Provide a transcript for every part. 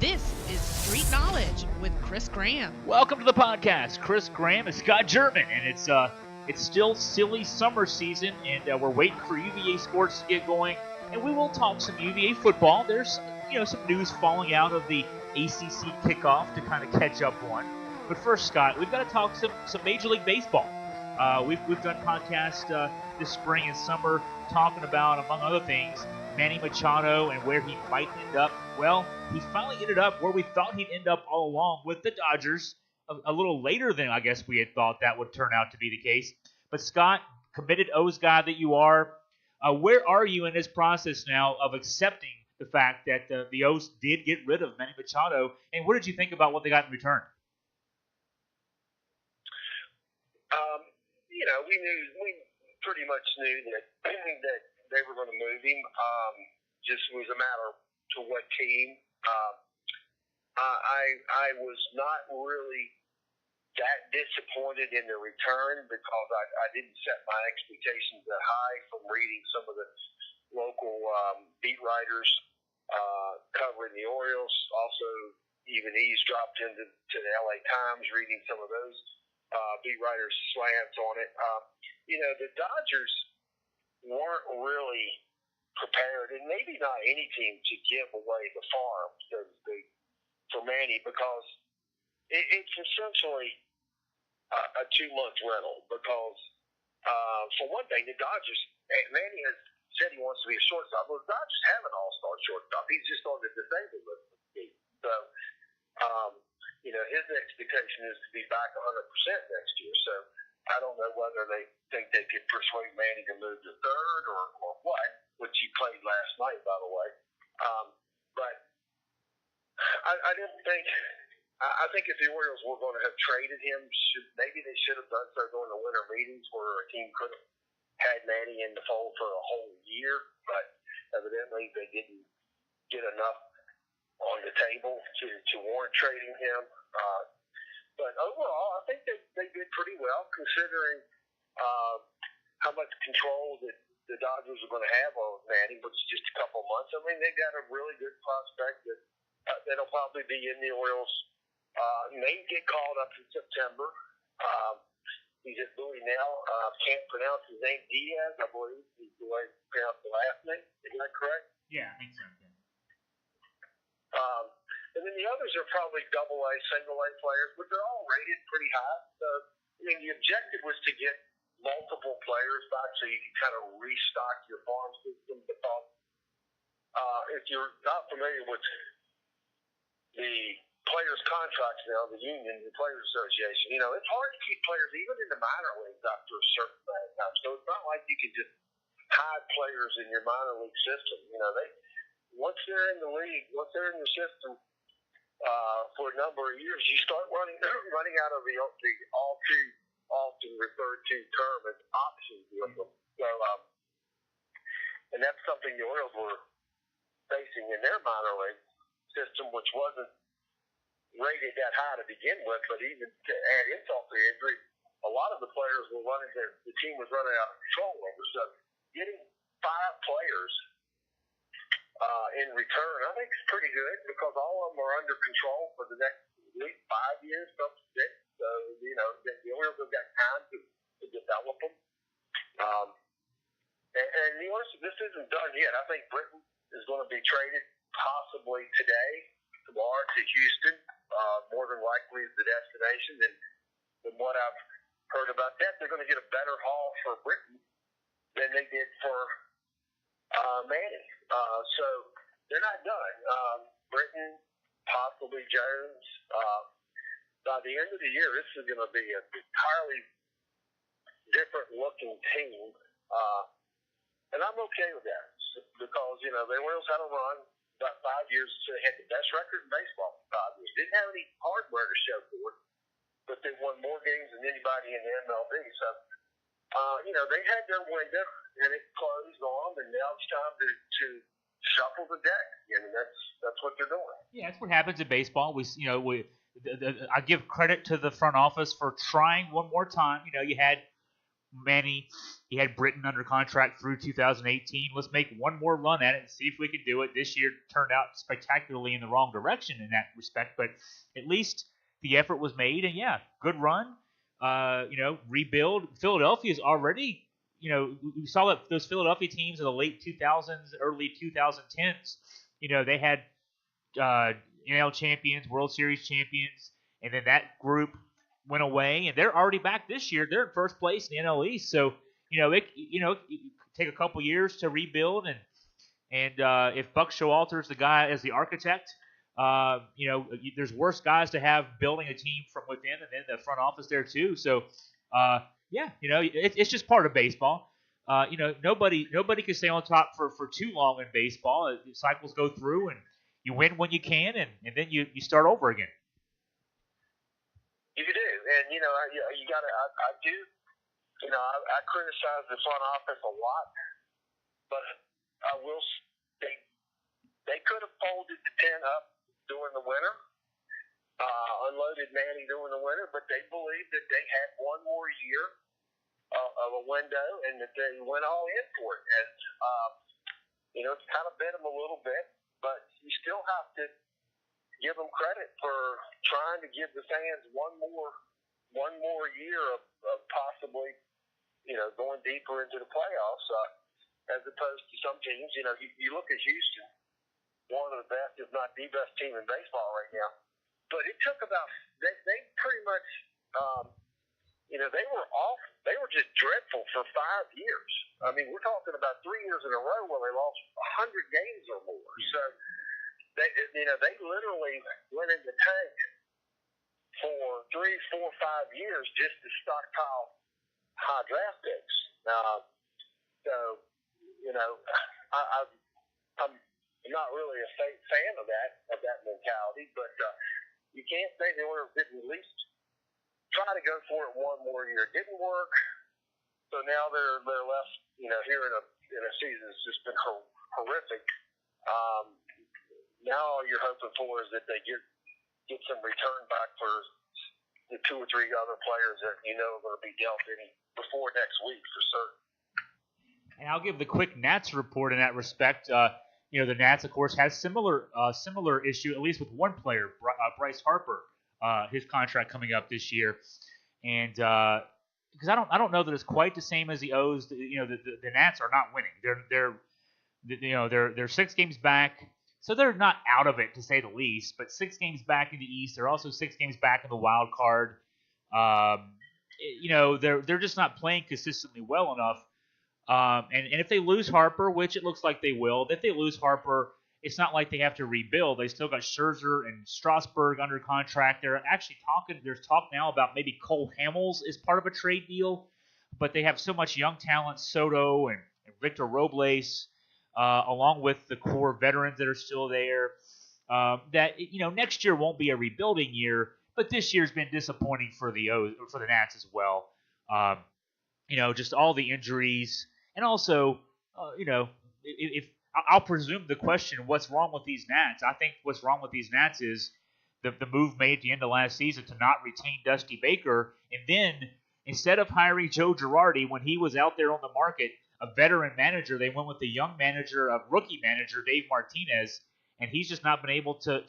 This is Street Knowledge with Chris Graham. Welcome to the podcast. Chris Graham and Scott German, and it's still silly summer season, and we're waiting for UVA sports to get going, and we will talk some UVA football. There's some news falling out of the ACC kickoff to kind of catch up on. But first, Scott, we've got to talk some Major League Baseball. We've done podcasts this spring and summer talking about, among other things, Manny Machado and where he might end up. Well, he finally ended up where we thought he'd end up all along, with the Dodgers, a little later than I guess we had thought that would turn out to be the case. But Scott, committed O's guy that you are, where are you in this process now of accepting the fact that the O's did get rid of Manny Machado, and what did you think about what they got in return? We pretty much knew that they were going to move him. Just was a matter to what team. I was not really that disappointed in the return because I didn't set my expectations that high from reading some of the local beat writers covering the Orioles. Also, even eavesdropped into the LA Times, reading some of those beat writers' slants on it. The Dodgers weren't really prepared, and maybe not any team, to give away the farm, so to speak, for Manny, because it's essentially a 2-month rental. Because, for one thing, the Dodgers, Manny has said he wants to be a shortstop. Well, the Dodgers have an all-star shortstop. He's just on the disabled list. So, his expectation is to be back 100% next year. So, I don't know whether they think they could persuade Manny to move to third or what, which he played last night, by the way. But I didn't think. I think if the Orioles were going to have traded him, maybe they should have done so during the winter meetings, where a team could have had Manny in the fold for a whole year. But evidently, they didn't get enough on the table to warrant trading him. But overall, I think they did pretty well, considering how much control that the Dodgers are going to have on Manny, which is just a couple months. I mean, they got a really good prospect that'll probably be in the Orioles. May get called up in September. He's at Bowie now. Can't pronounce his name. Diaz, I believe, is the way to pronounce the last name. Is that correct? Yeah, I think so. And then the others are probably AA, single-A players, but they're all rated pretty high. So, the objective was to get multiple players back so you can kind of restock your farm system. Because if you're not familiar with the players' contracts now, the union, the Players Association, it's hard to keep players even in the minor leagues after a certain amount of time. So it's not like you can just hide players in your minor league system. Once they're in the league, once they're in the system for a number of years, you start running out of the all too often referred to term as options with them. So, and that's something the Orioles were facing in their minor league system, which wasn't rated that high to begin with. But even to add insult to injury, a lot of the players were the team was running out of control over. So, getting 5 players in return, I think is pretty good, because all of them are under control for the next at least 5 years, some 6. So, the Orioles have got time to develop them. And the Orioles, this isn't done yet. I think Britton is going to be traded possibly today, tomorrow, to Houston. More than likely is the destination. And from what I've heard about that, they're going to get a better haul for Britton than they did for Manny. So they're not done. Britton, possibly Jones. By the end of the year, this is going to be an entirely different looking team. And I'm okay with that, because, the Orioles had a run about 5 years. So they had the best record in baseball for 5 years. Didn't have any hardware to show for it, but they won more games than anybody in the MLB. So, they had their window, and it closed on, and now it's time to shuffle the deck. That's what they're doing. Yeah, that's what happens in baseball. I give credit to the front office for trying one more time. You had Manny. He had Britton under contract through 2018. Let's make one more run at it and see if we can do it. This year turned out spectacularly in the wrong direction in that respect, but at least the effort was made, and yeah, good run. Rebuild. Philadelphia's already, we saw that those Philadelphia teams in the late 2000s, early 2010s, they had NL champions, World Series champions, and then that group went away, and they're already back this year. They're in first place in the NL East, so it take a couple years to rebuild, and if Buck Showalter's the guy as the architect, there's worse guys to have building a team from within, and then the front office there too. So, it's just part of baseball. Nobody can stay on top for too long in baseball. Cycles go through, and you win when you can, and then you start over again. You do, and you got to. I do. I criticize the front office a lot, but I will say they could have folded the tent up during the winter, unloaded Manny during the winter, but they believed that they had one more year of a window, and that they went all in for it. And it's kind of bit them a little bit, but you still have to give them credit for trying to give the fans one more year of possibly, going deeper into the playoffs, as opposed to some teams. You look at Houston, one of the best, if not the best team in baseball right now. But it took about they pretty much, they were just dreadful for 5 years. I mean, we're talking about 3 years in a row where they lost 100 games or more. So. They literally went in the tank for 3, 4, 5 years just to stockpile high draft picks. I'm not really a fan of that mentality, but you can't say they didn't at least try to go for it one more year. It didn't work, so now they're left, here in a season that's just been horrific. Now all you're hoping for is that they get some return back for the 2 or 3 other players that are going to be dealt before next week for certain. And I'll give the quick Nats report in that respect. The Nats, of course, has similar issue, at least with one player, Bryce Harper, his contract coming up this year, and because I don't know that it's quite the same as the O's. The Nats are not winning. They're 6 games back. So they're not out of it, to say the least, but 6 games back in the East. They're also 6 games back in the wild card. They're just not playing consistently well enough. And if they lose Harper, which it looks like they will, if they lose Harper, it's not like they have to rebuild. They still got Scherzer and Strasburg under contract. There's talk now about maybe Cole Hamels is part of a trade deal, but they have so much young talent, Soto and Victor Robles, along with the core veterans that are still there, that next year won't be a rebuilding year, but this year's been disappointing for the Nats as well. Just all the injuries, and also, if I'll presume the question, what's wrong with these Nats? I think what's wrong with these Nats is the move made at the end of last season to not retain Dusty Baker, and then instead of hiring Joe Girardi when he was out there on the market, a veteran manager, they went with the young manager, a rookie manager, Dave Martinez, and he's just not been able to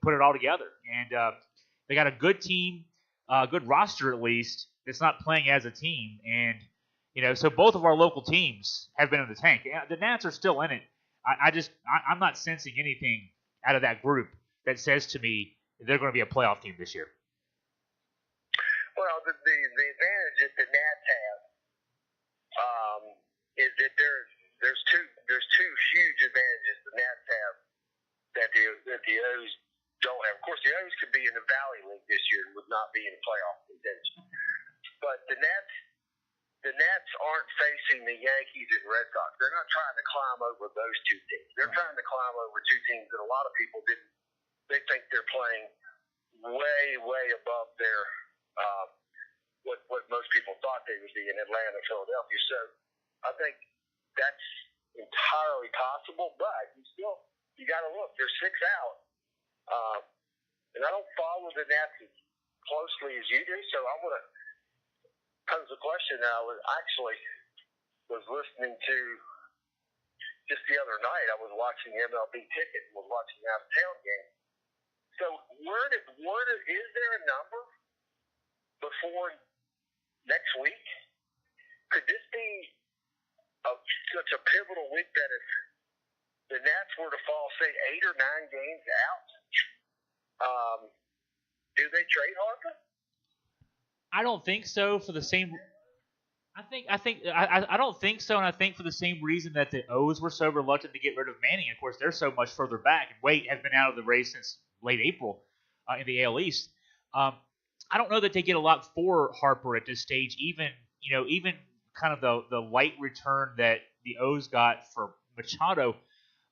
put it all together. And they got a good team, good roster at least, that's not playing as a team. And so both of our local teams have been in the tank. The Nats are still in it. I'm not sensing anything out of that group that says to me they're going to be a playoff team this year. Well, the advantage that the Nats have is that there's two huge advantages the Nats have that the O's don't have. Of course, the O's could be in the Valley League this year and would not be in playoff contention. But the Nats aren't facing the Yankees and Red Sox. They're not trying to climb over those 2 teams. They're trying to climb over 2 teams that a lot of people didn't. They think they're playing way, way above their what most people thought they would be in Atlanta, Philadelphia. So I think that's entirely possible, but you got to look. They're 6 out, and I don't follow the Nats as closely as you do, so pose a question. I was listening to just the other night. I was watching MLB Ticket and was watching the out of town game. So is there a number before next week? Could this be such a pivotal week that if the Nats were to fall, say, 8 or 9 games out, do they trade Harper? I don't think so. For the same, I don't think so, and I think for the same reason that the O's were so reluctant to get rid of Manning. Of course, they're so much further back, and Waite has been out of the race since late April in the AL East. I don't know that they get a lot for Harper at this stage. Even kind of the light return that the O's got for Machado.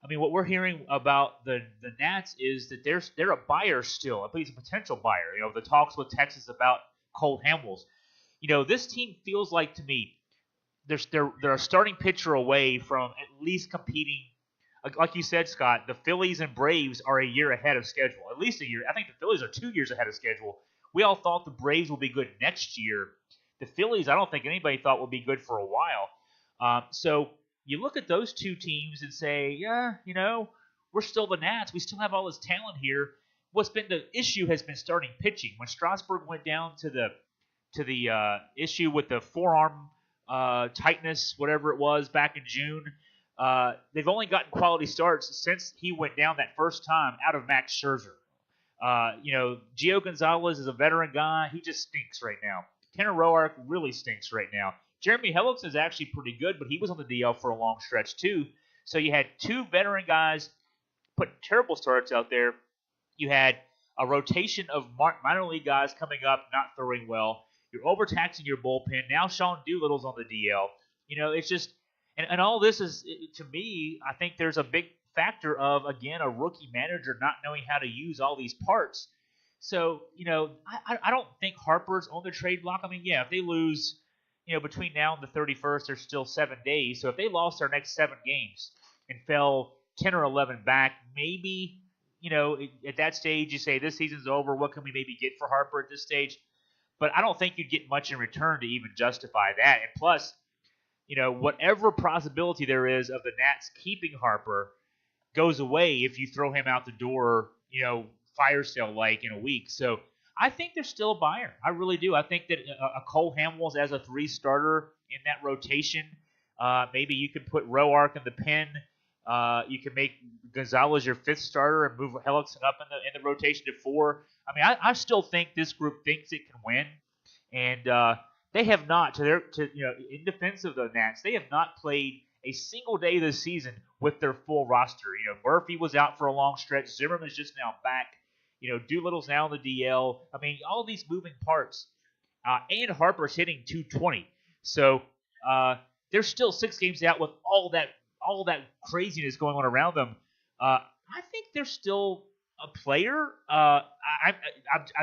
I mean, what we're hearing about the Nats is that they're a buyer still, at least a potential buyer. The talks with Texas about Cole Hamels. This team feels like to me they're a starting pitcher away from at least competing. Like you said, Scott, the Phillies and Braves are a year ahead of schedule. At least a year. I think the Phillies are 2 years ahead of schedule. We all thought the Braves will be good next year. The Phillies, I don't think anybody thought would be good for a while. So you look at those two teams and say, yeah, we're still the Nats. We still have all this talent here. What's been the issue has been starting pitching. When Strasburg went down to the issue with the forearm tightness, whatever it was, back in June, they've only gotten quality starts since he went down that first time out of Max Scherzer. Gio Gonzalez is a veteran guy. He just stinks right now. Tanner Roark really stinks right now. Jeremy Hellickson is actually pretty good, but he was on the DL for a long stretch too. So you had two veteran guys putting terrible starts out there. You had a rotation of minor league guys coming up, not throwing well. You're overtaxing your bullpen. Now Sean Doolittle's on the DL. It's just – and all this is, to me, I think there's a big factor of, again, a rookie manager not knowing how to use all these parts. So, I don't think Harper's on the trade block. I mean, yeah, if they lose, between now and the 31st, there's still 7 days. So if they lost their next 7 games and fell 10 or 11 back, maybe, at that stage you say this season's over. What can we maybe get for Harper at this stage? But I don't think you'd get much in return to even justify that. And plus, whatever possibility there is of the Nats keeping Harper goes away if you throw him out the door, fire sale like in a week. So I think there's still a buyer. I really do. I think that a Cole Hamels as a 3 starter in that rotation, maybe you can put Roark in the pen. You can make Gonzalez your 5th starter and move Hellickson up in the rotation to 4. I mean, I still think this group thinks it can win, and they have not. In defense of the Nats, they have not played a single day this season with their full roster. Murphy was out for a long stretch. Zimmerman's just now back. Doolittle's now on the DL. I mean, all these moving parts. And Harper's hitting 220. So they're still 6 games out with all that craziness going on around them. I think they're still a player. I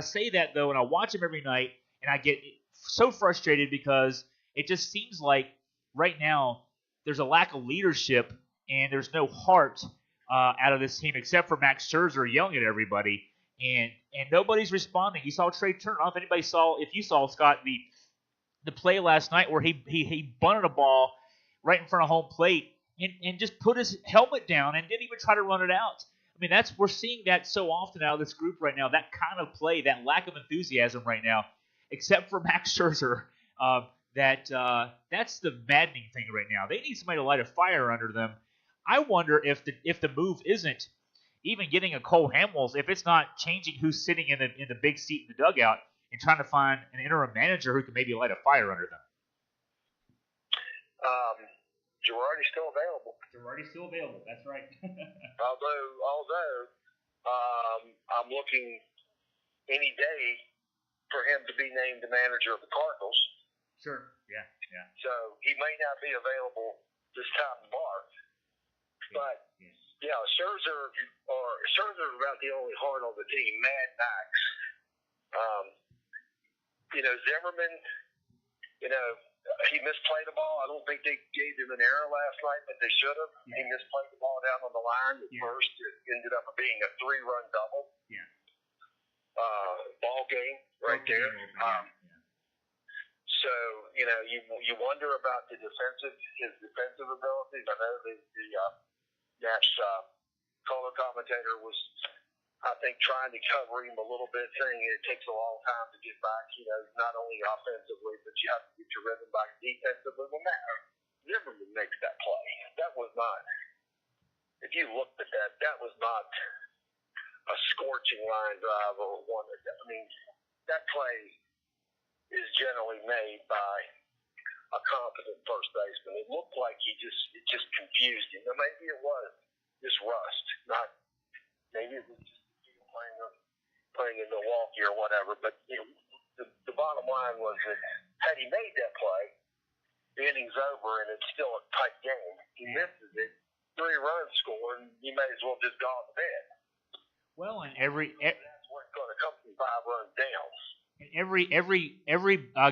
say that, though, and I watch them every night, and I get so frustrated because it just seems like right now there's a lack of leadership and there's no heart out of this team except for Max Scherzer yelling at everybody. And nobody's responding. You saw Trey Turner. I don't know if you saw, Scott, the play last night where he bunted a ball right in front of home plate and just put his helmet down and didn't even try to run it out. I mean, we're seeing that so often out of this group right now, that kind of play, that lack of enthusiasm right now, except for Max Scherzer. That's the maddening thing right now. They need somebody to light a fire under them. I wonder if the move isn't even getting a Cole Hamels, if it's not changing who's sitting in the big seat in the dugout and trying to find an interim manager who can maybe light a fire under them. Girardi's still available. That's right. although I'm looking any day for him to be named the manager of the Cardinals. Sure. Yeah. So he may not be available this time of March. But Scherzer's about the only heart on the team. Mad Max. Zimmerman. He misplayed the ball. I don't think they gave him an error last night, but they should have. Yeah. He misplayed the ball down on the line at first. It ended up being a 3-run double. Yeah. Ball game right there. So, you wonder about his defensive abilities. I know the Nash color commentator was, I think, trying to cover him a little bit, saying it takes a long time to get back, not only offensively, but you have to get your rhythm back defensively. Well, Zimmerman makes that play. That was not, if you looked at that, that was not a scorching line drive or one. I mean, that play is generally made by a competent first baseman. It looked like it just confused him. Now, maybe it was just rust, maybe it was just playing in Milwaukee or whatever. But the bottom line was that had he made that play, the inning's over and it's still a tight game. He misses it, 3 runs scored, and you may as well just go to bed. Well, and that's what's going to come from 5 runs down. And every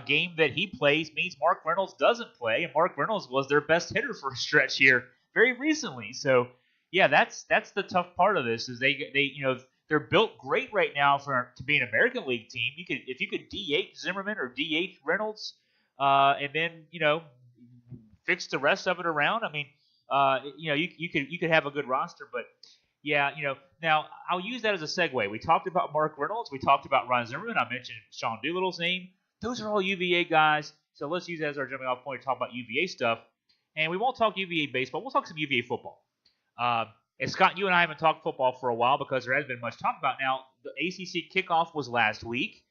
game that he plays means Mark Reynolds doesn't play, and Mark Reynolds was their best hitter for a stretch here very recently. So, yeah, that's the tough part of this is they're built great right now to be an American League team. If you could DH Zimmerman or DH Reynolds, and then fix the rest of it around. I mean, you could have a good roster, but. Yeah, now I'll use that as a segue. We talked about Mark Reynolds. We talked about Ryan Zimmerman. I mentioned Sean Doolittle's name. Those are all UVA guys. So let's use that as our jumping off point to talk about UVA stuff. And we won't talk UVA baseball. We'll talk some UVA football. And Scott, you and I haven't talked football for a while because there hasn't been much talk about. Now, the ACC kickoff was last week.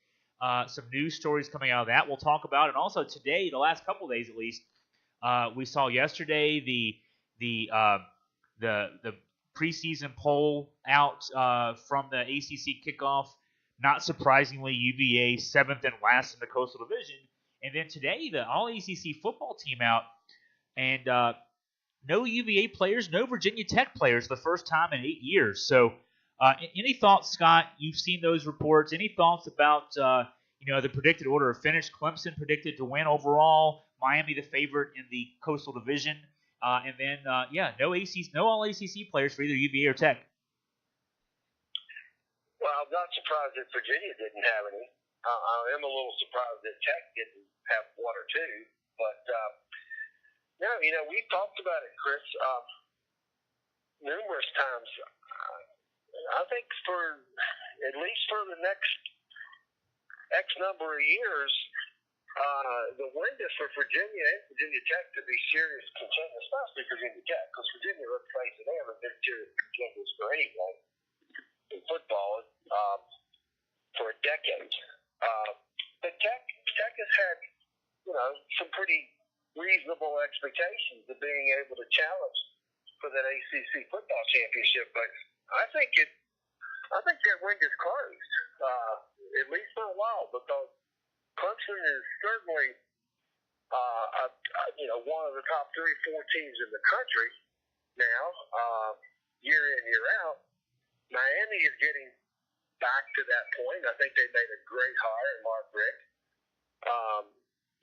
Some news stories coming out of that we'll talk about. And also today, the last couple of days at least, we saw yesterday the preseason poll out from the ACC kickoff. Not surprisingly, UVA 7th and last in the Coastal Division. And then today, the All-ACC football team out. And no UVA players, no Virginia Tech players the first time in 8 years. So any thoughts, Scott? You've seen those reports. Any thoughts about the predicted order of finish? Clemson predicted to win overall. Miami the favorite in the Coastal Division. And then, no All-ACC players for either UVA or Tech. Well, I'm not surprised that Virginia didn't have any. I am a little surprised that Tech didn't have 1 or 2. But, we've talked about it, Chris, numerous times. I think at least for the next X number of years, the window for Virginia and Virginia Tech to be serious contenders, especially Virginia Tech, because Virginia, let's face it, they haven't been serious contenders for anything in football for a decade. But Tech has had, some pretty reasonable expectations of being able to challenge for that ACC football championship. But I think that window's closed, at least for a while, because Clemson is certainly, one of the top 3-4 teams in the country now, year in, year out. Miami is getting back to that point. I think they made a great hire in Mark Richt.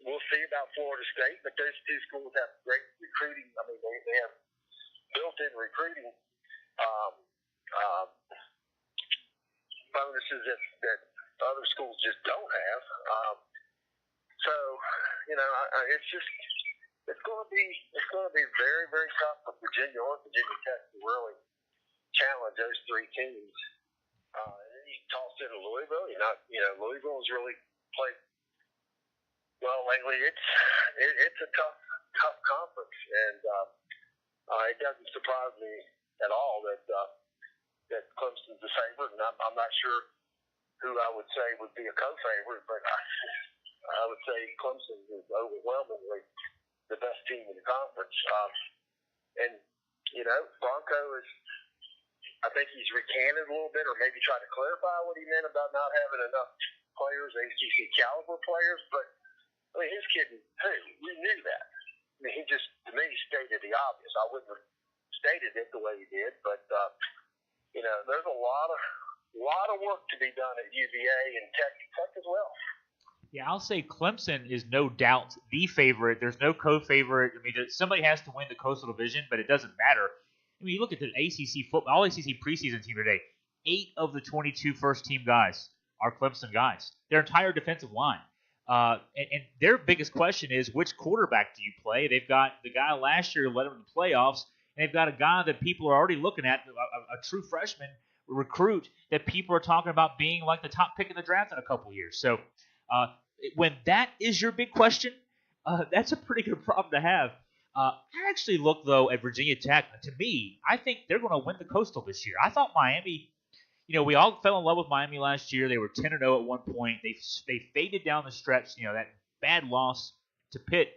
We'll see about Florida State, but those 2 schools have great recruiting. I mean, they have built-in recruiting bonuses that other schools just don't have. It's going to be very, very tough for Virginia or Virginia Tech to really challenge those 3 teams. And then you toss in Louisville. Louisville has really played well lately. It's a tough conference, and it doesn't surprise me at all that Clemson's the favorite, and I'm not sure who I would say would be a co-favorite, but I would say Clemson is overwhelmingly the best team in the conference. Bronco is, I think he's recanted a little bit, or maybe tried to clarify what he meant about not having enough players, ACC caliber players, but I mean, his kid, we knew that. I mean, he just, to me, stated the obvious. I wouldn't have stated it the way he did, but, there's a lot of work to be done at UVA and Tech as well. Yeah, I'll say Clemson is no doubt the favorite. There's no co-favorite. I mean, somebody has to win the Coastal Division, but it doesn't matter. I mean, you look at the ACC football, All-ACC preseason team today. 8 of the 22 first-team guys are Clemson guys. Their entire defensive line. And their biggest question is, which quarterback do you play? They've got the guy last year who led them to the playoffs, and they've got a guy that people are already looking at, a true freshman recruit that people are talking about being like the top pick in the draft in a couple years. So when that is your big question, that's a pretty good problem to have. I actually look, though, at Virginia Tech. To me, I think they're going to win the Coastal this year. I thought Miami, we all fell in love with Miami last year. They were 10-0 at one point. They faded down the stretch. That bad loss to Pitt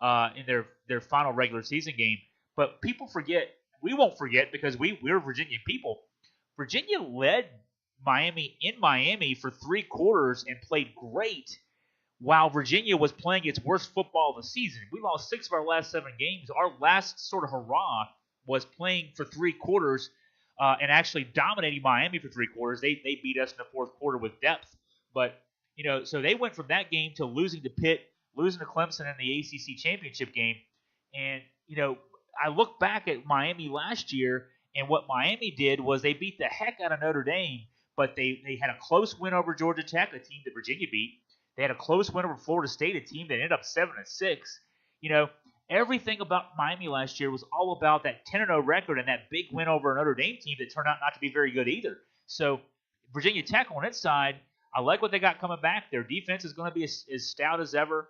in their final regular season game. But people forget. We won't forget because we're Virginia people. Virginia led Miami in Miami for 3 quarters and played great while Virginia was playing its worst football of the season. We lost 6 of our last 7 games. Our last sort of hurrah was playing for 3 quarters and actually dominating Miami for 3 quarters. They beat us in the fourth quarter with depth. But, so they went from that game to losing to Pitt, losing to Clemson in the ACC championship game. And, I look back at Miami last year, and what Miami did was they beat the heck out of Notre Dame, but they had a close win over Georgia Tech, a team that Virginia beat. They had a close win over Florida State, a team that ended up 7-6. Everything about Miami last year was all about that 10-0 record and that big win over a Notre Dame team that turned out not to be very good either. So Virginia Tech on its side, I like what they got coming back. Their defense is going to be as stout as ever.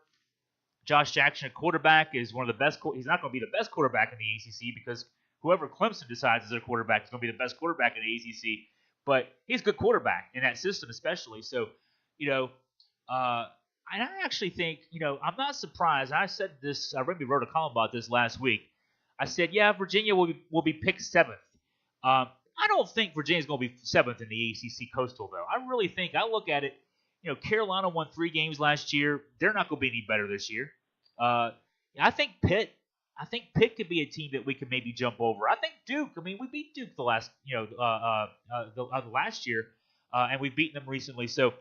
Josh Jackson, a quarterback, is one of the best. He's not going to be the best quarterback in the ACC because whoever Clemson decides is their quarterback is going to be the best quarterback in the ACC. But he's a good quarterback in that system, especially. So, and I actually think, I'm not surprised. I said this. I maybe wrote a column about this last week. I said, yeah, Virginia will be picked 7th. I don't think Virginia's going to be 7th in the ACC Coastal, though. I really think. I look at it. Carolina won 3 games last year. They're not going to be any better this year. I think Pitt could be a team that we could maybe jump over. I think Duke. I mean, we beat Duke the last year, and we've beaten them recently. So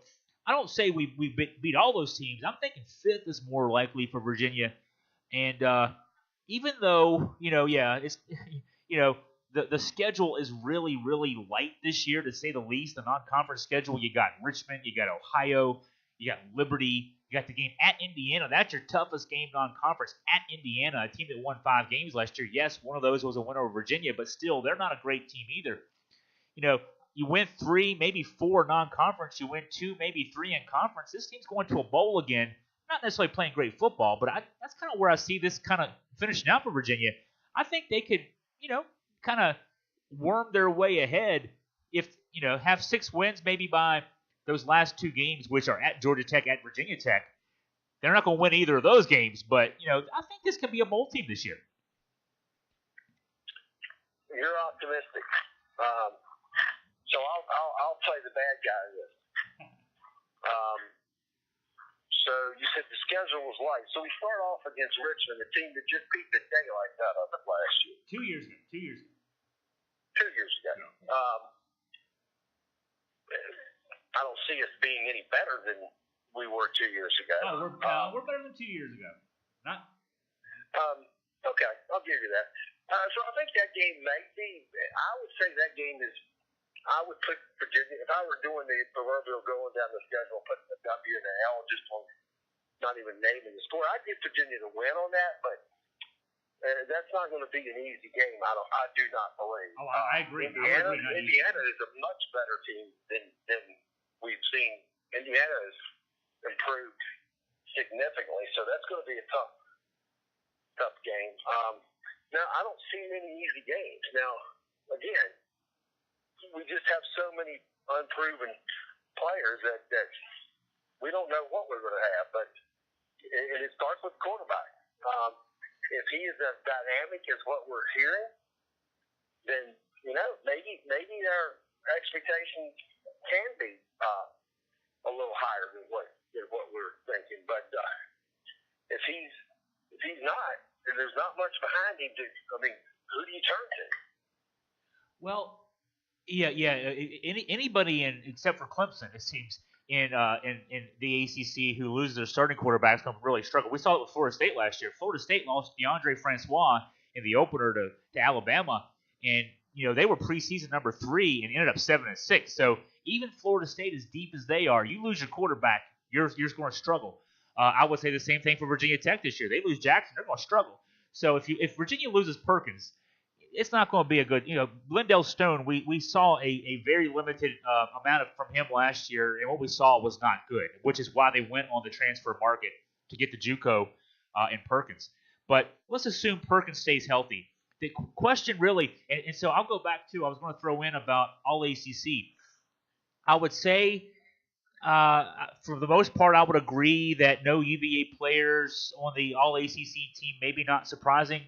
I don't say we beat all those teams. I'm thinking 5th is more likely for Virginia. And even though it's the schedule is really, really light this year, to say the least. The non-conference schedule, you got Richmond, you got Ohio, you got Liberty, you got the game at Indiana. That's your toughest game non-conference, at Indiana, a team that won 5 games last year. Yes, one of those was a win over Virginia, but still, they're not a great team either. You win 3, maybe 4 non-conference. You win 2, maybe 3 in conference. This team's going to a bowl again. Not necessarily playing great football, but that's kind of where I see this kind of finishing out for Virginia. I think they could, kind of worm their way ahead if, have 6 wins maybe by those last 2 games, which are at Georgia Tech, at Virginia Tech. They're not going to win either of those games, but, I think this could be a bowl team this year. You're optimistic. So I'll play the bad guy in this. So you said the schedule was light. So we start off against Richmond, a team that just beat the daylights out of it last year. 2 years ago. 2 years ago. 2 years ago. I don't see us being any better than we were 2 years ago. Oh, we're better than 2 years ago. Not. Okay, I'll give you that. So I think that game may be. I would say that game is. I would put Virginia, if I were doing the proverbial going down the schedule, putting the W and the L just on not even naming the score, I'd give Virginia the win on that, but that's not going to be an easy game. I do not believe. Oh, I agree. Indiana is a much better team than we've seen. Indiana has improved significantly, so that's going to be a tough game. Now, I don't see many easy games. Now, again, we just have so many unproven players that we don't know what we're going to have. But it starts with quarterback. If he is as dynamic as what we're hearing, then maybe our expectations can be a little higher than what we're thinking. But if he's not, then there's not much behind him. Who do you turn to? Well. Yeah. Anybody except for Clemson, it seems, in the ACC who loses their starting quarterbacks can really struggle. We saw it with Florida State last year. Florida State lost DeAndre Francois in the opener to Alabama, and they were preseason number 3 and ended up 7-6. So even Florida State, as deep as they are, you lose your quarterback, you're going to struggle. I would say the same thing for Virginia Tech this year. They lose Jackson, they're going to struggle. So if Virginia loses Perkins, it's not going to be a good. Glendale Stone, we saw a very limited amount from him last year, and what we saw was not good, which is why they went on the transfer market to get the JUCO in Perkins. But let's assume Perkins stays healthy. The question really, and so I'll go back to, I was going to throw in about all ACC. I would say, for the most part, I would agree that no UVA players on the all ACC team, maybe not surprising.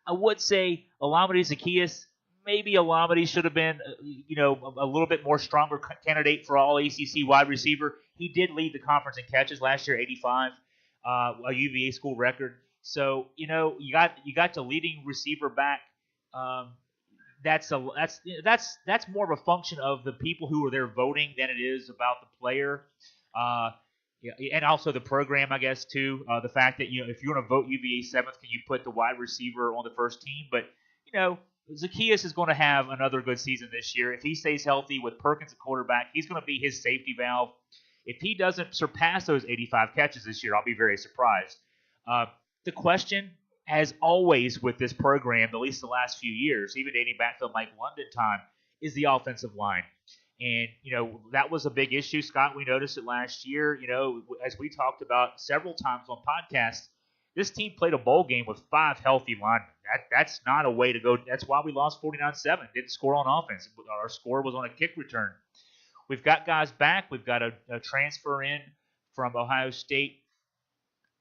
I would say Alameda Zacchaeus, maybe Alameda should have been, a little bit more stronger candidate for all ACC wide receiver. He did lead the conference in catches last year, 85, a UVA school record. So you got the leading receiver back. That's more of a function of the people who are there voting than it is about the player. And also the program, I guess, too. The fact that, if you want to vote UVA 7th, can you put the wide receiver on the first team? But, Zacchaeus is going to have another good season this year. If he stays healthy with Perkins at quarterback, he's going to be his safety valve. If he doesn't surpass those 85 catches this year, I'll be very surprised. The question, as always with this program, at least the last few years, even dating back to Mike London time, is the offensive line. And, that was a big issue. Scott, we noticed it last year. As we talked about several times on podcasts, this team played a bowl game with 5 healthy linemen. That's not a way to go. That's why we lost 49-7. Didn't score on offense. Our score was on a kick return. We've got guys back. We've got a transfer in from Ohio State.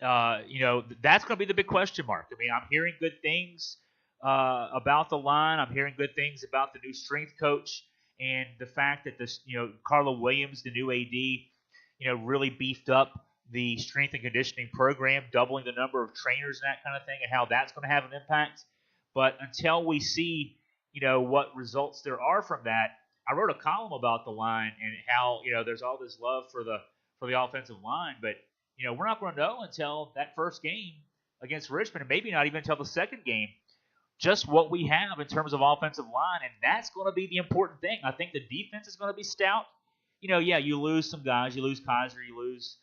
That's going to be the big question mark. I mean, I'm hearing good things about the line. I'm hearing good things about the new strength coach. And the fact that this, Carla Williams, the new AD, really beefed up the strength and conditioning program, doubling the number of trainers and that kind of thing, and how that's going to have an impact. But until we see, what results there are from that, I wrote a column about the line and how, there's all this love for the offensive line, but we're not going to know until that first game against Richmond, and maybe not even until the second game, just what we have in terms of offensive line, and that's going to be the important thing. I think the defense is going to be stout. You lose some guys. You lose Kaiser. You lose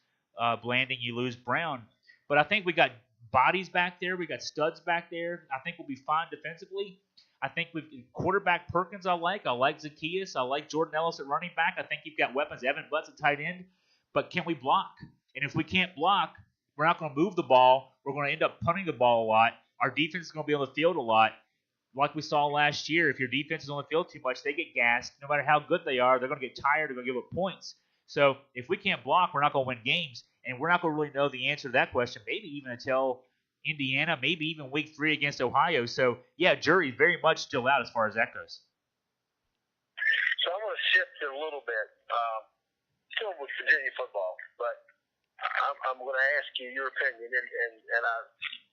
Blanding. You lose Brown. But I think we got bodies back there. We got studs back there. I think we'll be fine defensively. I think we've quarterback Perkins I like Zacchaeus. I like Jordan Ellis at running back. I think you've got weapons. Evan Butts at tight end. But can we block? And if we can't block, we're not going to move the ball. We're going to end up punting the ball a lot. Our defense is going to be on the field a lot. Like we saw last year, if your defense is on the field too much, they get gassed. No matter how good they are, they're going to get tired. They're going to give up points. So if we can't block, we're not going to win games. And we're not going to really know the answer to that question, maybe even until Indiana, maybe even week 3 against Ohio. So, yeah, jury very much still out as far as that goes. So I'm going to shift it a little bit, still with Virginia football, but I'm going to ask you your opinion, and I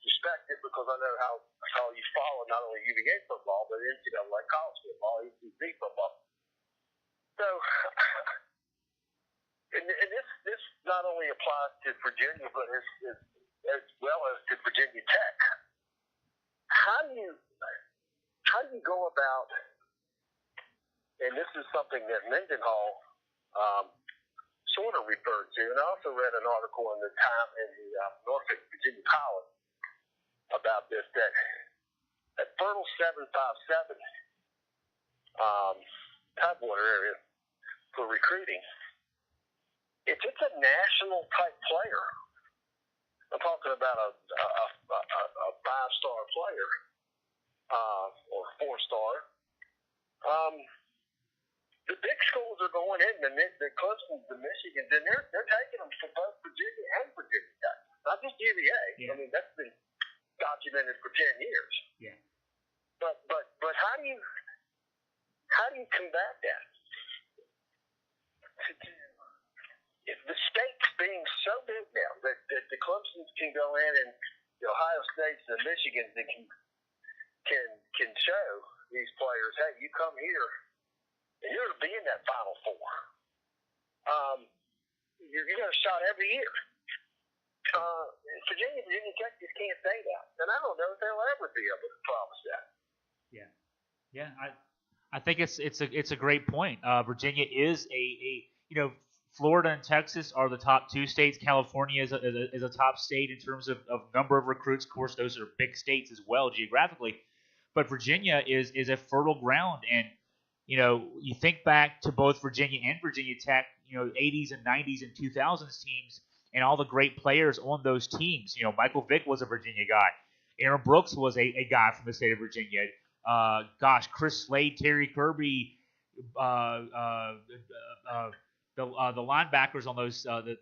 respect it because I know how you follow not only UVA football, but NCAA college football, ACC football. So, and this not only applies to Virginia, but as well as to Virginia Tech. How do you go about, and this is something that Mendenhall sort of referred to, and I also read an article in the Norfolk Virginia College about this, that at Fertile 757 Tidewater area for recruiting, if it's a national type player, I'm talking about a 5-star player or 4-star, the big schools are going in, the Clemsons, the Michigans, and they're taking them for both Virginia and Virginia Tech, not just UVA. Yeah. I mean, that's been documented for 10 years. Yeah. But how do you combat that? If the stakes being so big now that the Clemsons can go in and the Ohio States and the Michigans that can show these players, hey, you come here and you're going to be in that Final Four. You're going to shot every year. Virginia Tech just can't say that, and I don't know if they'll ever be able to promise that. Yeah. I think it's a great point. Virginia is a Florida and Texas are the top two states. California is a top state in terms of number of recruits. Of course, those are big states as well geographically. But Virginia is a fertile ground. And, you think back to both Virginia and Virginia Tech, 80s and 90s and 2000s teams and all the great players on those teams. Michael Vick was a Virginia guy. Aaron Brooks was a guy from the state of Virginia. Chris Slade, Terry Kirby, the linebackers on those the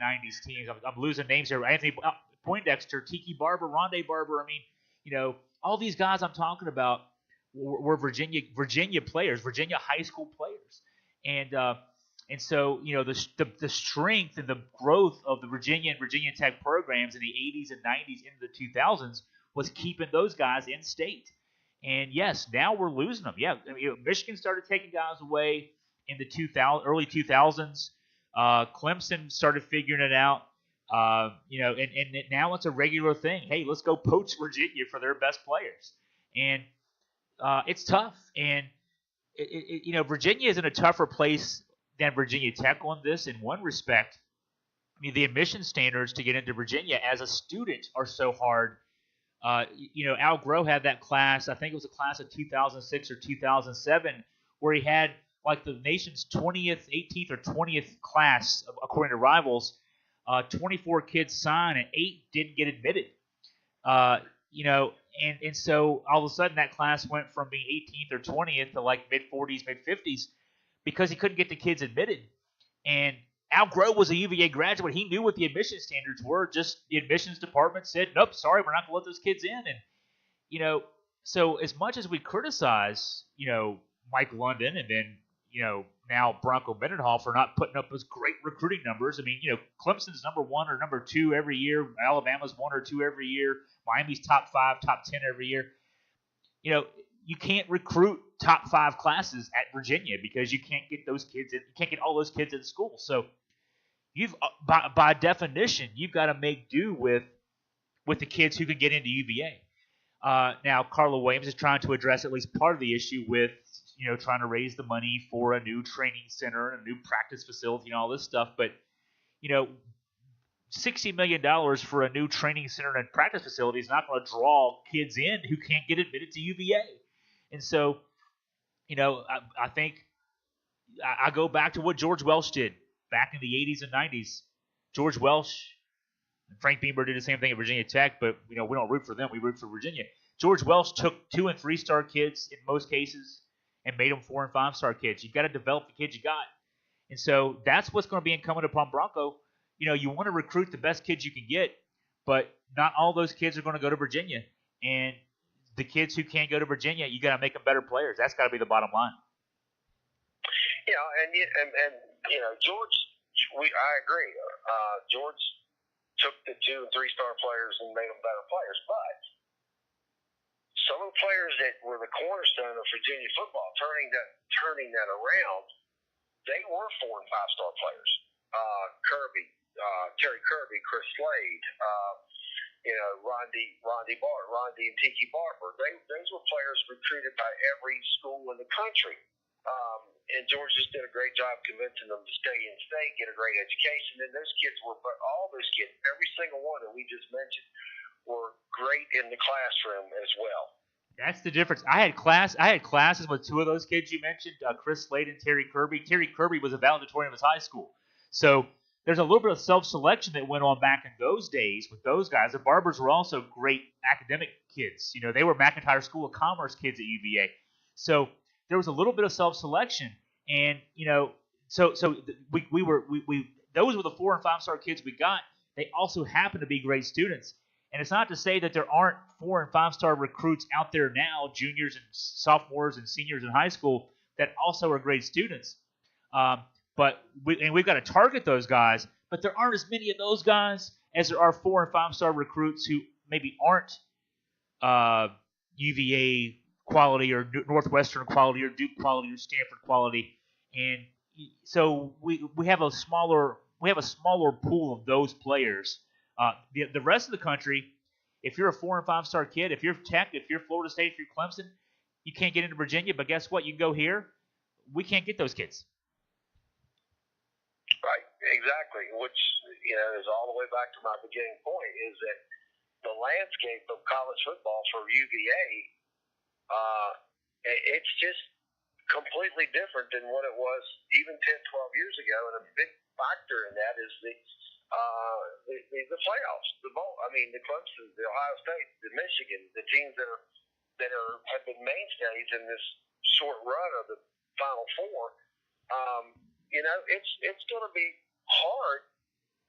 90s teams. I'm losing names here. Anthony Poindexter, Tiki Barber, Rondé Barber. I mean, all these guys I'm talking about were Virginia players, Virginia high school players, and so the strength and the growth of the Virginia and Virginia Tech programs in the 80s and 90s into the 2000s was keeping those guys in state. And yes, now we're losing them. Yeah, Michigan started taking guys away in the early 2000s. Clemson started figuring it out. And now it's a regular thing. Hey, let's go poach Virginia for their best players. And it's tough. And Virginia is in a tougher place than Virginia Tech on this in one respect. I mean, the admission standards to get into Virginia as a student are so hard. Al Groh had that class. I think it was a class of 2006 or 2007 where he had like the nation's 20th, 18th, or 20th class, according to Rivals. 24 kids signed and 8 didn't get admitted. And so all of a sudden that class went from being 18th or 20th to like mid-40s, mid-50s because he couldn't get the kids admitted. And Al Groh was a UVA graduate. He knew what the admission standards were. Just the admissions department said, nope, sorry, we're not going to let those kids in. And, so as much as we criticize, Mike London and then, now Bronco Mendenhall for not putting up those great recruiting numbers. I mean, Clemson's number 1 or number 2 every year. Alabama's 1 or 2 every year. Miami's top 5, top 10 every year. You can't recruit top 5 classes at Virginia because you can't get those kids in. You can't get all those kids in school. So you've, by definition, you've got to make do with the kids who can get into UVA. Now, Carla Williams is trying to address at least part of the issue with, trying to raise the money for a new training center and a new practice facility and all this stuff. But, $60 million for a new training center and practice facility is not going to draw kids in who can't get admitted to UVA. And so, I think I go back to what George Welsh did back in the 80s and 90s. George Welsh and Frank Beamer did the same thing at Virginia Tech, but, we don't root for them. We root for Virginia. George Welsh took 2- and 3-star kids in most cases and made them 4- and 5-star kids. You've got to develop the kids you got. And so that's what's going to be incumbent upon Bronco. You want to recruit the best kids you can get, but not all those kids are going to go to Virginia. And the kids who can't go to Virginia, you got to make them better players. That's got to be the bottom line. George, I agree. George took the 2- and 3-star players and made them better players, but some of the players that were the cornerstone of Virginia football, turning that around, they were 4- and 5-star players. Terry Kirby, Chris Slade, Rondé and Tiki Barber. Those were players recruited by every school in the country. And George just did a great job convincing them to stay in state, get a great education. And those kids all those kids, every single one that we just mentioned, were great in the classroom as well. That's the difference. I had classes with 2 of those kids you mentioned, Chris Slade and Terry Kirby. Terry Kirby was a valedictorian of his high school. So there's a little bit of self-selection that went on back in those days with those guys. The Barbers were also great academic kids. They were McIntyre School of Commerce kids at UVA. So there was a little bit of self-selection, and so those were the 4- and 5-star kids we got. They also happen to be great students. And it's not to say that there aren't 4- and 5-star recruits out there now, juniors and sophomores and seniors in high school, that also are great students. But we've got to target those guys. But there aren't as many of those guys as there are 4- and 5-star recruits who maybe aren't UVA quality or Northwestern quality or Duke quality or Stanford quality. And so we have a smaller pool of those players. The rest of the country, if you're a 4- and 5-star kid, if you're Tech, if you're Florida State, if you're Clemson, you can't get into Virginia. But guess what? You can go here. We can't get those kids. Right, exactly. Which is all the way back to my beginning point: is that the landscape of college football for UVA, it's just completely different than what it was even 10, 12 years ago. And a big factor in that is the playoffs, the bowl. I mean, the Clemson, the Ohio State, the Michigan, the teams that have been mainstays in this short run of the Final Four. It's going to be hard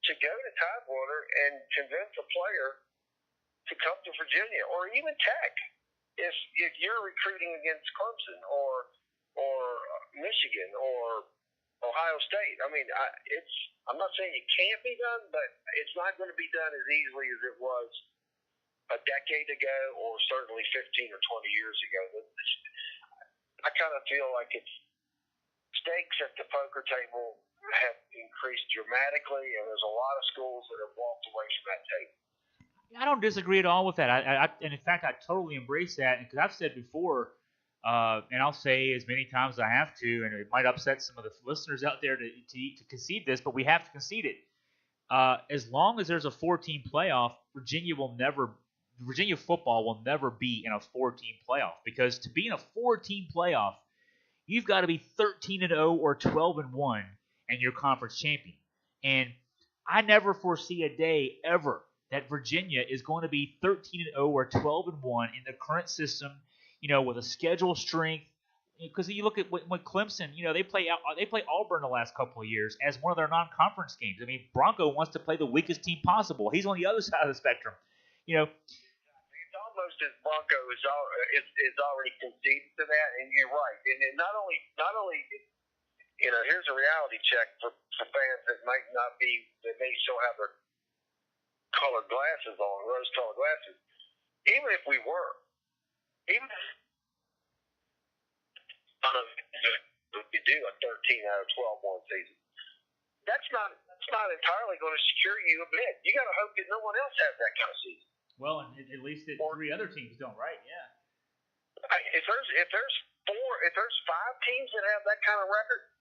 to go to Tidewater and convince a player to come to Virginia or even Tech if you're recruiting against Clemson or Michigan or Ohio State. I mean, I'm not saying it can't be done, but it's not going to be done as easily as it was a decade ago or certainly 15 or 20 years ago. I kind of feel like stakes at the poker table have increased dramatically, and there's a lot of schools that have walked away from that table. I don't disagree at all with that. And in fact, I totally embrace that because I've said before, and I'll say as many times as I have to, and it might upset some of the listeners out there to concede this, but we have to concede it. As long as there's a 4-team playoff, Virginia football will never be in a 4-team playoff because to be in a 4-team playoff, you've got to be 13-0 or 12-1 and you're conference champion. And I never foresee a day ever that Virginia is going to be 13-0 or 12-1 in the current system, with a schedule strength. Because you look at when Clemson, they play Auburn the last couple of years as one of their non-conference games. I mean, Bronco wants to play the weakest team possible. He's on the other side of the spectrum. It's almost as Bronco is already conceded to that, and you're right. And not only here's a reality check for fans that may still have their colored glasses on, rose-colored glasses. Even if we were, even if you do a 13 out of 12-1 season, that's not entirely going to secure you a bit. You got to hope that no one else has that kind of season. Well, and at least that 3 other teams don't, right? Yeah. If there's 5 teams that have that kind of record,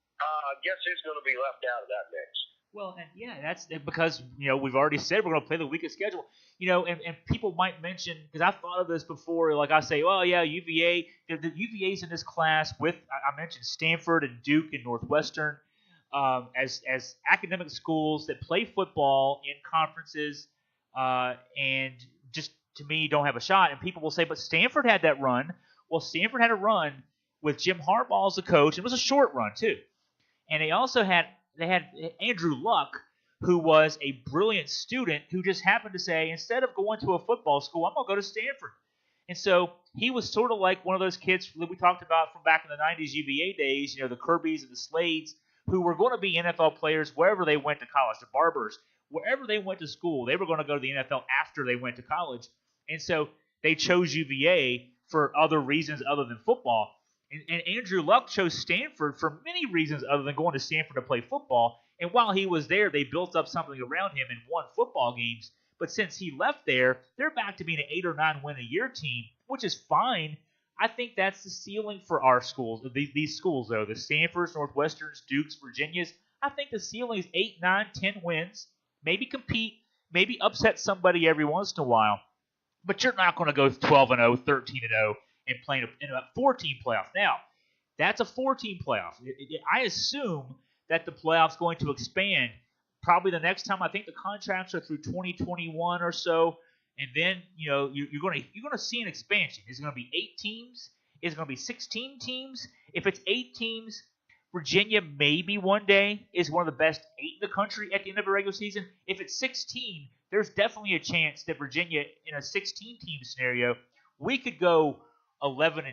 guess who's going to be left out of that mix? Well, and yeah, that's because we've already said we're going to play the weakest schedule. And people might mention, because I've thought of this before, like I say, well, yeah, UVA, the UVA's in this class with I mentioned Stanford and Duke and Northwestern as academic schools that play football in conferences and just to me don't have a shot. And people will say, but Stanford had that run. Well, Stanford had a run with Jim Harbaugh as the coach. It was a short run too, and they also had Andrew Luck, who was a brilliant student who just happened to say, instead of going to a football school, I'm going to go to Stanford. And so he was sort of like one of those kids that we talked about from back in the 90s UVA days, the Kirbys and the Slades, who were going to be NFL players wherever they went to college, the Barbers, wherever they went to school, they were going to go to the NFL after they went to college. And so they chose UVA for other reasons other than football. And Andrew Luck chose Stanford for many reasons other than going to Stanford to play football. And while he was there, they built up something around him and won football games. But since he left there, they're back to being an 8 or 9 win a year team, which is fine. I think that's the ceiling for our schools, these schools, though, the Stanfords, Northwesterns, Dukes, Virginias. I think the ceiling is 8, 9, 10 wins, maybe compete, maybe upset somebody every once in a while. But you're not going to go 12-0, 13-0, and playing in a 4-team playoff. Now, that's a 4-team playoff. I assume that the playoff's going to expand probably the next time. I think the contracts are through 2021 or so, and then you're going to see an expansion. Is it going to be 8 teams? Is it going to be 16 teams? If it's 8 teams, Virginia maybe one day is one of the best 8 in the country at the end of a regular season. If it's 16, there's definitely a chance that Virginia, in a 16-team scenario, we could go 11-2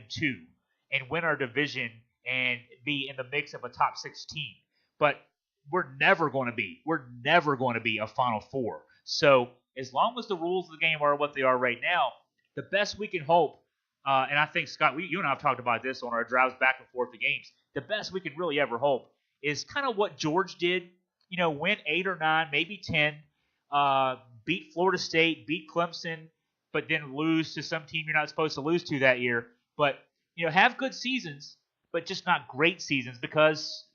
and win our division and be in the mix of a top 6 team. But we're never going to be a Final Four. So as long as the rules of the game are what they are right now, the best we can hope, and I think, Scott, you and I have talked about this on our drives back and forth to games, the best we can really ever hope is kind of what George did, win 8 or 9, maybe 10, beat Florida State, beat Clemson, but then lose to some team you're not supposed to lose to that year. But, have good seasons, but just not great seasons because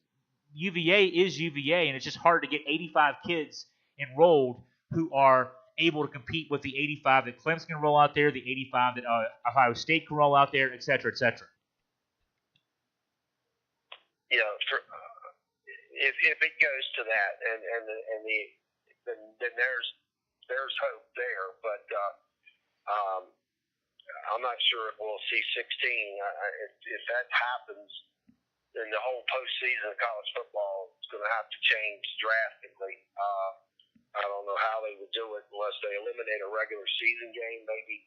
UVA is UVA, and it's just hard to get 85 kids enrolled who are able to compete with the 85 that Clemson can roll out there, the 85 that Ohio State can roll out there, et cetera, et cetera. If it goes to that, then there's hope there. But I'm not sure if we'll see 16. If that happens, then the whole postseason of college football is going to have to change drastically. I don't know how they would do it unless they eliminate a regular season game, maybe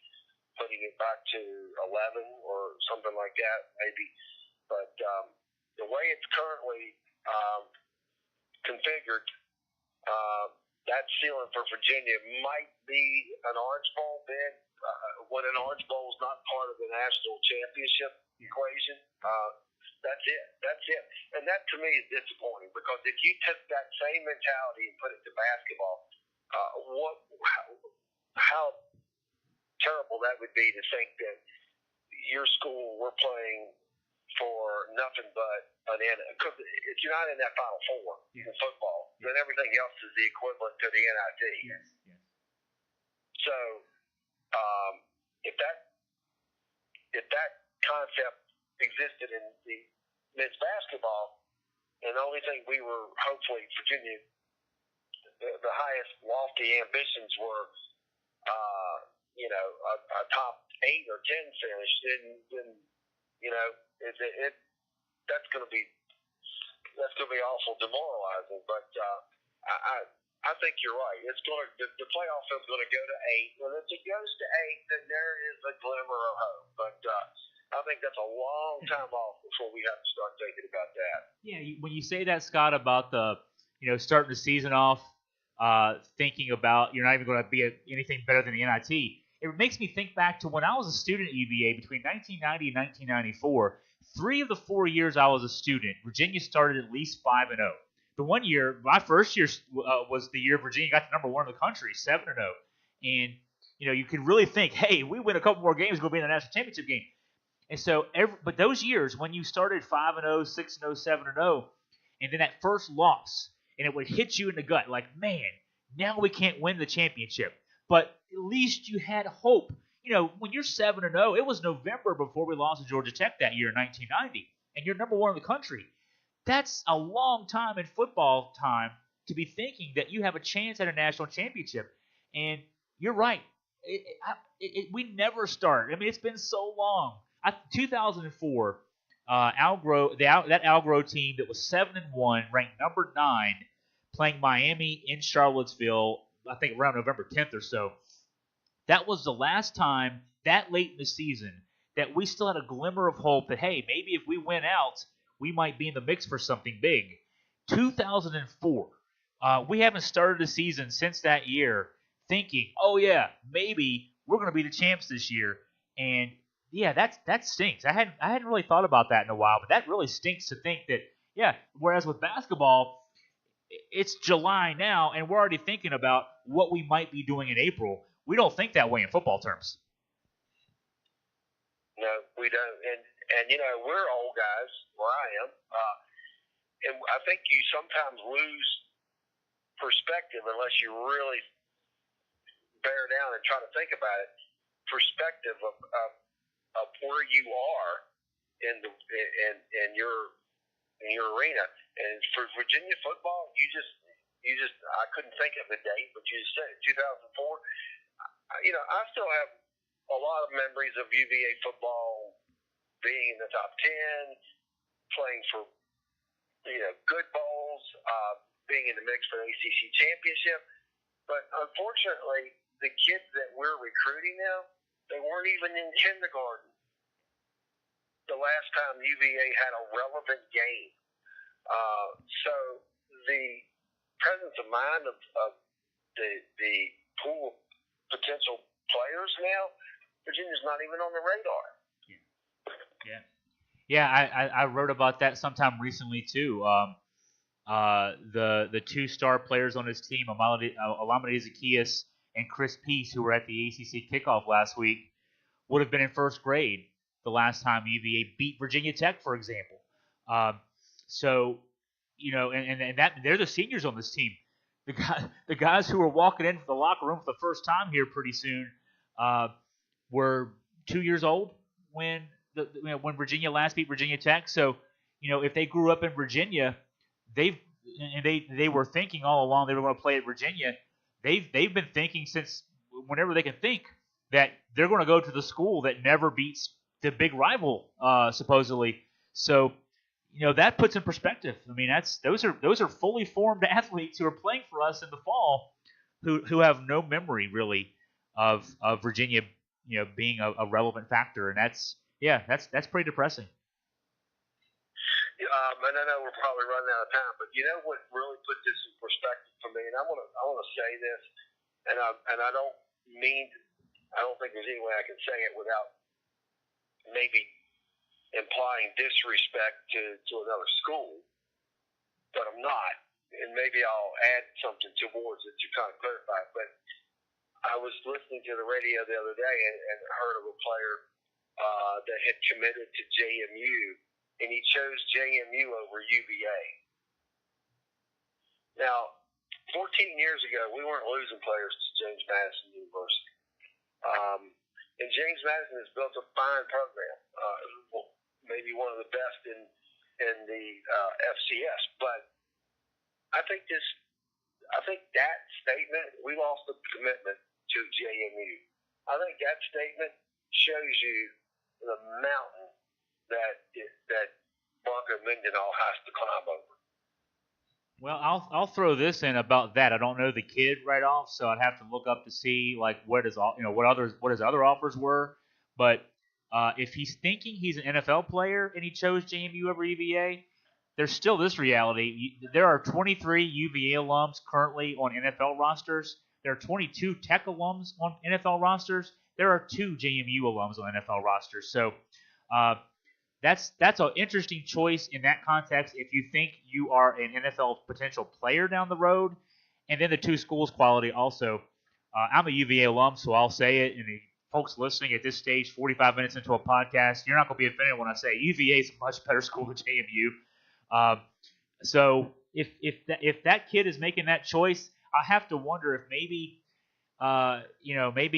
putting it back to 11 or something like that, maybe. But the way it's currently configured, that ceiling for Virginia might be an Orange Bowl bid. When an Orange Bowl is not part of the national championship equation, that's it. And that to me is disappointing, because if you took that same mentality and put it to basketball, how terrible that would be to think that your school were playing for nothing but because if you're not in that Final Four in football, then everything else is the equivalent to the NIT. Yes. So if that concept existed in the men's basketball, and the only thing we were hopefully Virginia, the highest lofty ambitions were, a top 8 or 10 finish, then that's going to be awful demoralizing. But I think you're right. It's going to the playoff is going to go to 8, and if it goes to 8, then there is a glimmer of hope. But I think that's a long time off before we have to start thinking about that. Yeah, when you say that, Scott, about the starting the season off, thinking about you're not even going to be anything better than the NIT. It makes me think back to when I was a student at UVA between 1990 and 1994. 3 of the 4 years I was a student, Virginia started at least 5-0. The one year, my first year was the year Virginia got to number 1 in the country, 7-0. And you can really think, hey, we win a couple more games, we'll be in the national championship game. And so, but those years when you started 5-0, 6-0, 7-0, and then that first loss, and it would hit you in the gut, like, man, now we can't win the championship. But at least you had hope. When you're 7-0, it was November before we lost to Georgia Tech that year in 1990, and you're number 1 in the country. That's a long time in football time to be thinking that you have a chance at a national championship. And you're right. We never start. I mean, it's been so long. 2004, that Algro team that was 7-1, ranked number 9, playing Miami in Charlottesville, I think around November 10th or so. That was the last time that late in the season that we still had a glimmer of hope that, hey, maybe if we win out, we might be in the mix for something big. 2004, we haven't started the season since that year thinking, oh, yeah, maybe we're going to be the champs this year. And, yeah, that stinks. I hadn't really thought about that in a while, but that really stinks to think that, yeah, whereas with basketball, it's July now, and we're already thinking about what we might be doing in April. We don't think that way in football terms. No, we don't. And we're old guys, where I am. And I think you sometimes lose perspective unless you really bear down and try to think about it. Perspective of where you are in your arena. And for Virginia football, you just I couldn't think of the date, but you just said it, 2004. I still have a lot of memories of UVA football being in the top 10, playing for good bowls, being in the mix for the ACC championship. But unfortunately, the kids that we're recruiting now, they weren't even in kindergarten the last time UVA had a relevant game. So the presence of mind of the pool of potential players now, Virginia's not even on the radar. Yeah. I wrote about that sometime recently too. The 2 star players on his team, Olamide Zacchaeus and Chris Peace, who were at the ACC kickoff last week, would have been in first grade the last time UVA beat Virginia Tech, for example. So, and that they're the seniors on this team. The guys who are walking into the locker room for the first time here pretty soon were 2 years old when when Virginia last beat Virginia Tech. So, if they grew up in Virginia, they were thinking all along they were going to play at Virginia. They've been thinking since whenever they can think that they're going to go to the school that never beats the big rival, supposedly. So, that puts in perspective. I mean, those are fully formed athletes who are playing for us in the fall, who have no memory really of Virginia, being a relevant factor, and that's pretty depressing. And I know we're probably running out of time, but what really put this in perspective for me, and I want to say this, and I don't think there's any way I can say it without maybe implying disrespect to another school, but I'm not, and maybe I'll add something towards it to kind of clarify. But I was listening to the radio the other day and heard of a player that had committed to JMU, and he chose JMU over UVA. Now, 14 years ago, we weren't losing players to James Madison University. And James Madison has built a fine program, maybe one of the best in the FCS. But I think that statement, we lost the commitment to JMU. I think that statement shows you the mountain that Bronco Mendenhall has to climb over. Well, I'll throw this in about that. I don't know the kid right off, so I'd have to look up to see what his other offers were. But if he's thinking he's an NFL player and he chose JMU over UVA, there's still this reality. There are 23 UVA alums currently on NFL rosters. There are 22 Tech alums on NFL rosters. There are 2 JMU alums on NFL rosters. So that's an interesting choice in that context if you think you are an NFL potential player down the road. And then the 2 schools quality also. I'm a UVA alum, so I'll say it. And the folks listening at this stage, 45 minutes into a podcast, you're not going to be offended when I say UVA is a much better school than JMU. So if that kid is making that choice, I have to wonder if maybe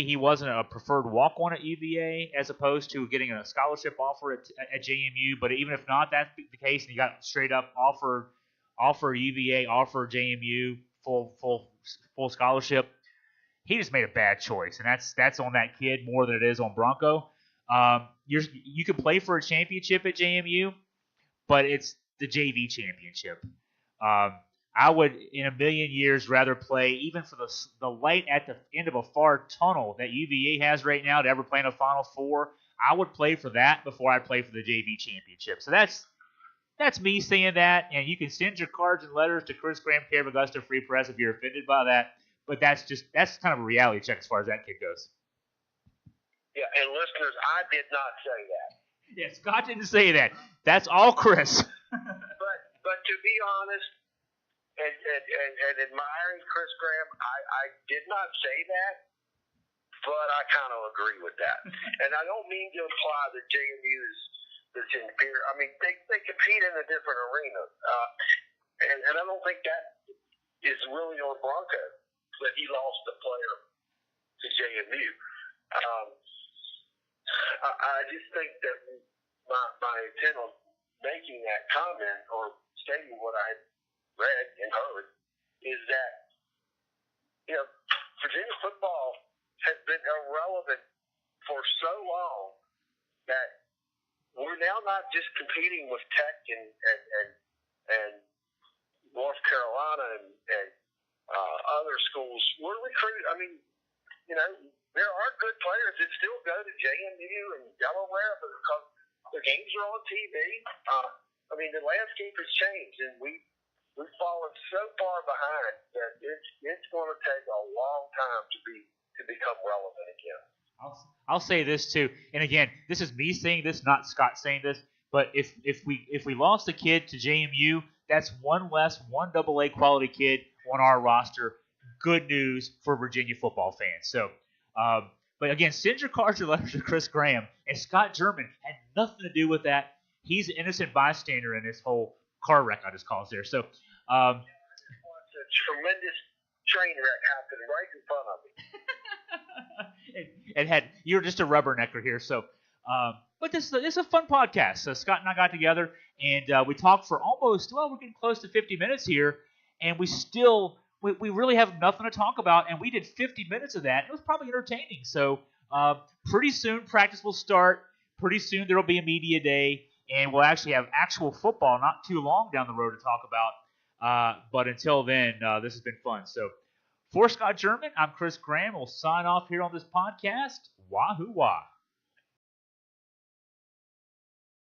he wasn't a preferred walk-on at UVA as opposed to getting a scholarship offer at JMU. But even if not that's the case, and he got straight up offer UVA, offer JMU full scholarship, he just made a bad choice, and that's on that kid more than it is on Bronco. You can play for a championship at JMU, but it's the JV championship. I would, in a million years, rather play even for the light at the end of a far tunnel that UVA has right now to ever play in a Final Four. I would play for that before I play for the JV championship. So that's me saying that, and you can send your cards and letters to Chris Graham, care of Augusta Free Press, if you're offended by that. But that's kind of a reality check as far as that kid goes. Yeah, and listeners, I did not say that. Yeah, Scott didn't say that. That's all Chris. But to be honest, and admiring Chris Graham, I did not say that, but I kind of agree with that. And I don't mean to imply that JMU is inferior. I mean, they compete in a different arena, and I don't think that is really on Bronco that he lost a player to JMU. I just think that my intent on making that comment or stating what I read and heard is that Virginia football has been irrelevant for so long that we're now not just competing with Tech and North Carolina and other schools. We're recruiting. I mean, there are good players that still go to JMU and Delaware because the games are on TV. I mean, the landscape has changed, and we've fallen so far behind that it's going to take a long time to become relevant again. I'll say this too, and again, this is me saying this, not Scott saying this. But if we lost a kid to JMU, that's one less 1AA quality kid on our roster. Good news for Virginia football fans. So, but again, send your cards or letters to Chris Graham, and Scott German had nothing to do with that. He's an innocent bystander in this whole car wreck, I just call it there. So, a tremendous train wreck happened right in front of me. it had you're just a rubbernecker here. So, but this is a fun podcast. So Scott and I got together and we talked for almost we're getting close to 50 minutes here, and we really have nothing to talk about, and we did 50 minutes of that. It was probably entertaining. So pretty soon practice will start. Pretty soon there will be a media day, and we'll actually have actual football not too long down the road to talk about. But until then, this has been fun. So for Scott German, I'm Chris Graham. We'll sign off here on this podcast. Wahoo wah.